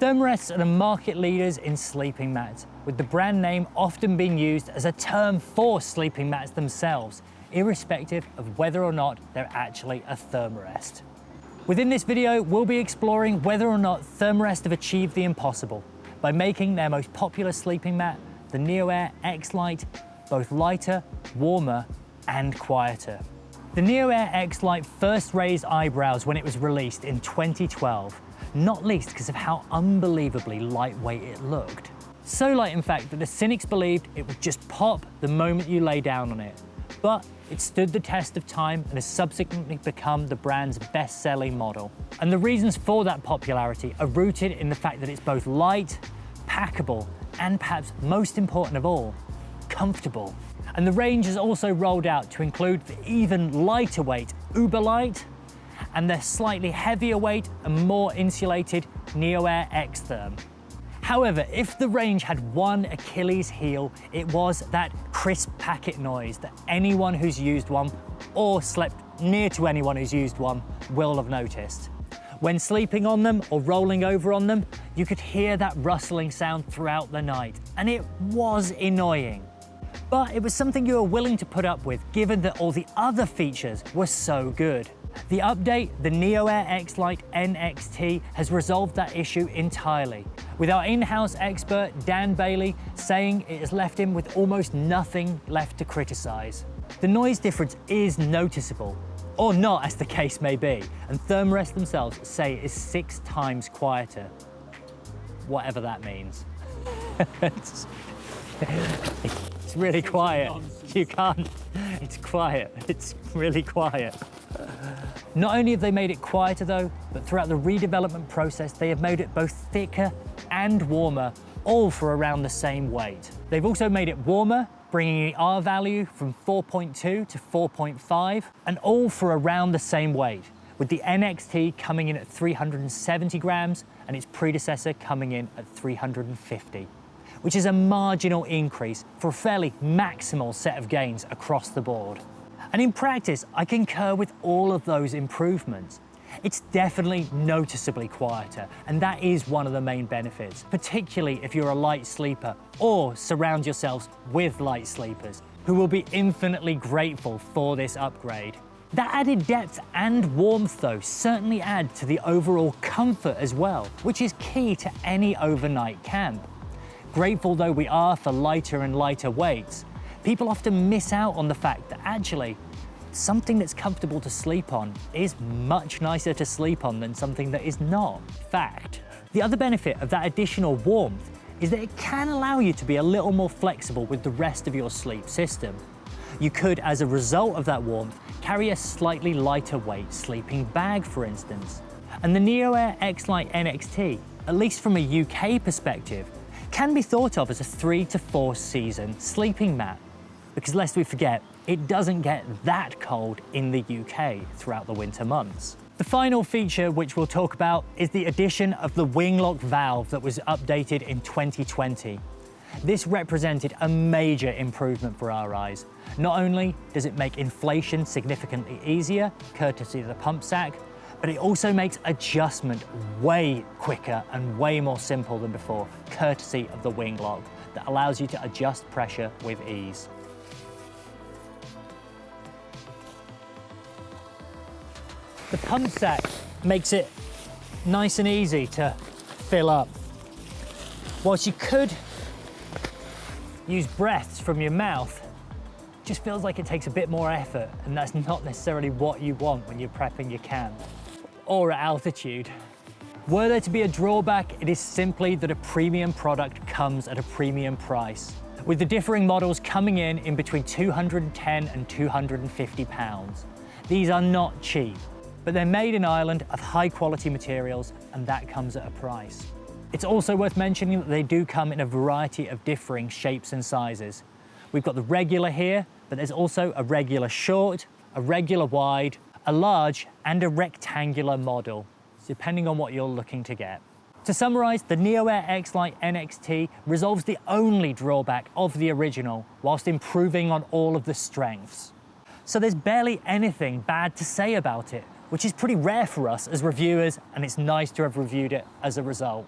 Therm-a-Rests are the market leaders in sleeping mats, with the brand name often being used as a term for sleeping mats themselves, irrespective of whether or not they're actually a Therm-a-Rest. Within this video, we'll be exploring whether or not Therm-a-Rest have achieved the impossible by making their most popular sleeping mat, the NeoAir XLite, both lighter, warmer, and quieter. The NeoAir XLite first raised eyebrows when it was released in 2012, not least because of how unbelievably lightweight it looked. So light, in fact, that the cynics believed it would just pop the moment you lay down on it. But it stood the test of time and has subsequently become the brand's best-selling model. And the reasons for that popularity are rooted in the fact that it's both light, packable, and perhaps most important of all, comfortable. And the range has also rolled out to include the even lighter weight Uberlight and the slightly heavier weight and more insulated NeoAir X Therm. However, if the range had one Achilles heel, it was that crisp packet noise that anyone who's used one or slept near to anyone who's used one will have noticed. When sleeping on them or rolling over on them, you could hear that rustling sound throughout the night, and it was annoying. But it was something you were willing to put up with, given that all the other features were so good. The update, the NeoAir XLite NXT, has resolved that issue entirely, with our in-house expert Dan Bailey saying it has left him with almost nothing left to criticize. The noise difference is noticeable, or not as the case may be, and Therm-a-Rest themselves say it is 6 times quieter. Whatever that means. It's really quiet. You can't, it's quiet. It's really quiet. Not only have they made it quieter though, but throughout the redevelopment process, they have made it both thicker and warmer, all for around the same weight. They've also made it warmer, bringing the R value from 4.2 to 4.5, and all for around the same weight, with the NXT coming in at 370 grams and its predecessor coming in at 350. Which is a marginal increase for a fairly maximal set of gains across the board. And in practice, I concur with all of those improvements. It's definitely noticeably quieter, and that is one of the main benefits, particularly if you're a light sleeper or surround yourselves with light sleepers, who will be infinitely grateful for this upgrade. That added depth and warmth, though, certainly add to the overall comfort as well, which is key to any overnight camp. Grateful though we are for lighter and lighter weights, people often miss out on the fact that actually something that's comfortable to sleep on is much nicer to sleep on than something that is not. Fact. The other benefit of that additional warmth is that it can allow you to be a little more flexible with the rest of your sleep system. You could, as a result of that warmth, carry a slightly lighter weight sleeping bag, for instance. And the NeoAir XLite NXT, at least from a UK perspective, can be thought of as a 3 to 4 season sleeping mat. Because lest we forget, it doesn't get that cold in the UK throughout the winter months. The final feature which we'll talk about is the addition of the wing lock valve that was updated in 2020. This represented a major improvement for our eyes. Not only does it make inflation significantly easier, courtesy of the pump sack, but it also makes adjustment way quicker and way more simple than before, courtesy of the wing lock that allows you to adjust pressure with ease. The pump sack makes it nice and easy to fill up. Whilst you could use breaths from your mouth, it just feels like it takes a bit more effort, and that's not necessarily what you want when you're prepping your camp or at altitude. Were there to be a drawback, it is simply that a premium product comes at a premium price, with the differing models coming in between £210 and £250. These are not cheap, but they're made in Ireland of high quality materials, and that comes at a price. It's also worth mentioning that they do come in a variety of differing shapes and sizes. We've got the regular here, but there's also a regular short, a regular wide, a large, and a rectangular model, depending on what you're looking to get. To summarize, the NeoAir XLite NXT resolves the only drawback of the original, whilst improving on all of the strengths. So there's barely anything bad to say about it, which is pretty rare for us as reviewers, and it's nice to have reviewed it as a result.